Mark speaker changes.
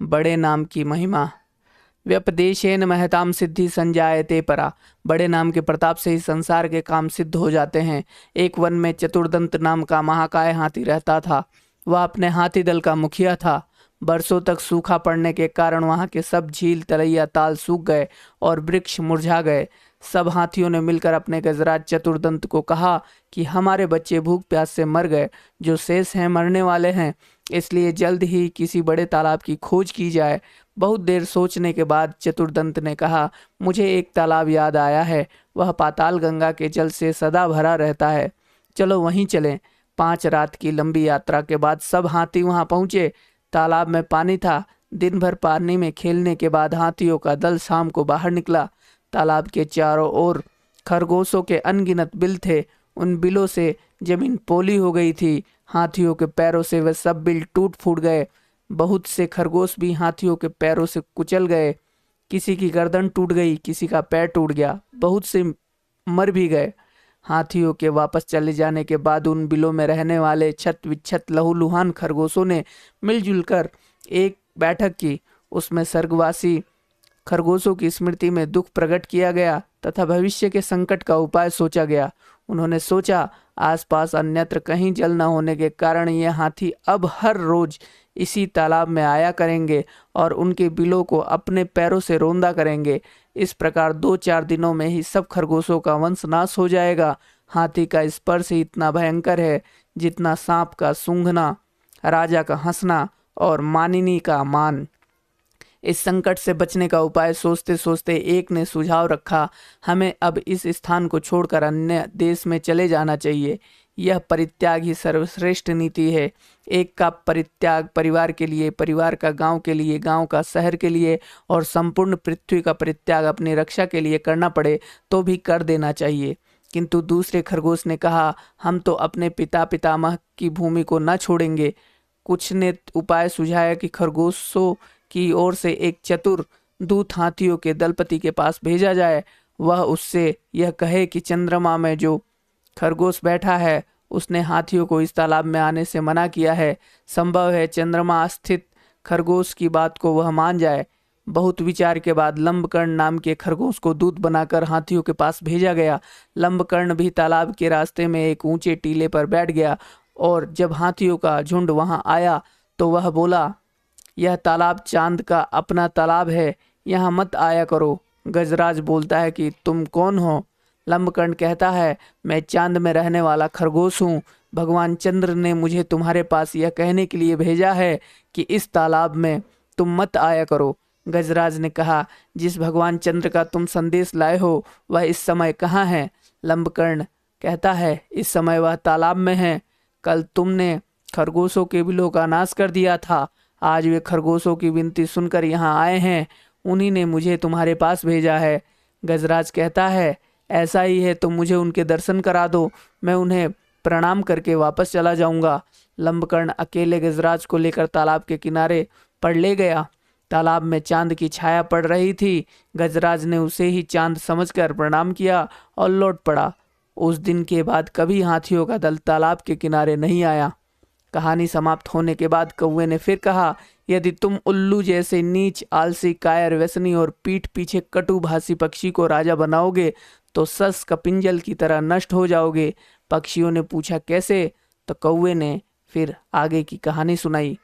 Speaker 1: बड़े नाम की महिमा। व्यपदेशेन महताम सिद्धि संजायते परा। बड़े नाम के प्रताप से ही संसार के काम सिद्ध हो जाते हैं। एक वन में चतुर्दंत नाम का महाकाय हाथी रहता था। वह अपने हाथी दल का मुखिया था। बरसों तक सूखा पड़ने के कारण वहां के सब झील तलैया ताल सूख गए और वृक्ष मुरझा गए। सब हाथियों ने मिलकर अपने गजराज चतुर्दंत को कहा कि हमारे बच्चे भूख प्यास से मर गए, जो शेष हैं मरने वाले हैं, इसलिए जल्द ही किसी बड़े तालाब की खोज की जाए। बहुत देर सोचने के बाद चतुर्दंत ने कहा, मुझे एक तालाब याद आया है। वह पाताल गंगा के जल से सदा भरा रहता है। चलो वहीं चलें। 5 रात की लंबी यात्रा के बाद सब हाथी वहां पहुंचे। तालाब में पानी था। दिन भर पानी में खेलने के बाद हाथियों का दल शाम को बाहर निकला। तालाब के चारों ओर खरगोशों के अनगिनत बिल थे। उन बिलों से जमीन पोली हो गई थी। हाथियों के पैरों से वे सब बिल टूट फूट गए। बहुत से खरगोश भी हाथियों के पैरों से कुचल गए। किसी की गर्दन टूट गई, किसी का पैर टूट गया, बहुत से मर भी गए। हाथियों के वापस चले जाने के बाद उन बिलों में रहने वाले छत विच्छत लहूलुहान खरगोशों ने मिलजुल कर एक बैठक की। उसमें स्वर्गवासी खरगोशों की स्मृति में दुख प्रकट किया गया तथा भविष्य के संकट का उपाय सोचा गया। उन्होंने सोचा, आसपास अन्यत्र कहीं जल न होने के कारण ये हाथी अब हर रोज इसी तालाब में आया करेंगे और उनके बिलों को अपने पैरों से रौंदा करेंगे। इस प्रकार 2-4 दिनों में ही सब खरगोशों का वंश नाश हो जाएगा। हाथी का स्पर्श ही इतना भयंकर है जितना सांप का सूंघना, राजा का हंसना और मानिनी का मान। इस संकट से बचने का उपाय सोचते सोचते एक ने सुझाव रखा, हमें अब इस स्थान को छोड़कर अन्य देश में चले जाना चाहिए। यह परित्याग ही सर्वश्रेष्ठ नीति है। एक का परित्याग परिवार के लिए, परिवार का गांव के लिए, गांव का शहर के लिए और संपूर्ण पृथ्वी का परित्याग अपनी रक्षा के लिए करना पड़े तो भी कर देना चाहिए। किंतु दूसरे खरगोश ने कहा, हम तो अपने पिता पितामह की भूमि को न छोड़ेंगे। कुछ ने उपाय सुझाया कि खरगोशों की ओर से एक चतुर दूत हाथियों के दलपति के पास भेजा जाए। वह उससे यह कहे कि चंद्रमा में जो खरगोश बैठा है उसने हाथियों को इस तालाब में आने से मना किया है। संभव है चंद्रमा स्थित खरगोश की बात को वह मान जाए। बहुत विचार के बाद लंबकर्ण नाम के खरगोश को दूत बनाकर हाथियों के पास भेजा गया। लंबकर्ण भी तालाब के रास्ते में एक ऊंचे टीले पर बैठ गया और जब हाथियों का झुंड वहां आया तो वह बोला, यह तालाब चांद का अपना तालाब है, यहाँ मत आया करो। गजराज बोलता है कि तुम कौन हो? लंबकर्ण कहता है, मैं चांद में रहने वाला खरगोश हूँ। भगवान चंद्र ने मुझे तुम्हारे पास यह कहने के लिए भेजा है कि इस तालाब में तुम मत आया करो। गजराज ने कहा, जिस भगवान चंद्र का तुम संदेश लाए हो वह इस समय कहाँ है? लंबकर्ण कहता है, इस समय वह तालाब में है। कल तुमने खरगोशों के बिलों का नाश कर दिया था। आज वे खरगोशों की विनती सुनकर यहाँ आए हैं। उन्हीं ने मुझे तुम्हारे पास भेजा है। गजराज कहता है, ऐसा ही है तो मुझे उनके दर्शन करा दो, मैं उन्हें प्रणाम करके वापस चला जाऊंगा। लंबकर्ण अकेले गजराज को लेकर तालाब के किनारे पर ले गया। तालाब में चांद की छाया पड़ रही थी। गजराज ने उसे ही चांद समझकर प्रणाम किया और लौट पड़ा। उस दिन के बाद कभी हाथियों का दल तालाब के किनारे नहीं आया। कहानी समाप्त होने के बाद कौवे ने फिर कहा, यदि तुम उल्लू जैसे नीच, आलसी, कायर, व्यसनी और पीठ पीछे कटुभाषी पक्षी को राजा बनाओगे तो सस कपिंजल की तरह नष्ट हो जाओगे। पक्षियों ने पूछा, कैसे? तो कौवे ने फिर आगे की कहानी सुनाई।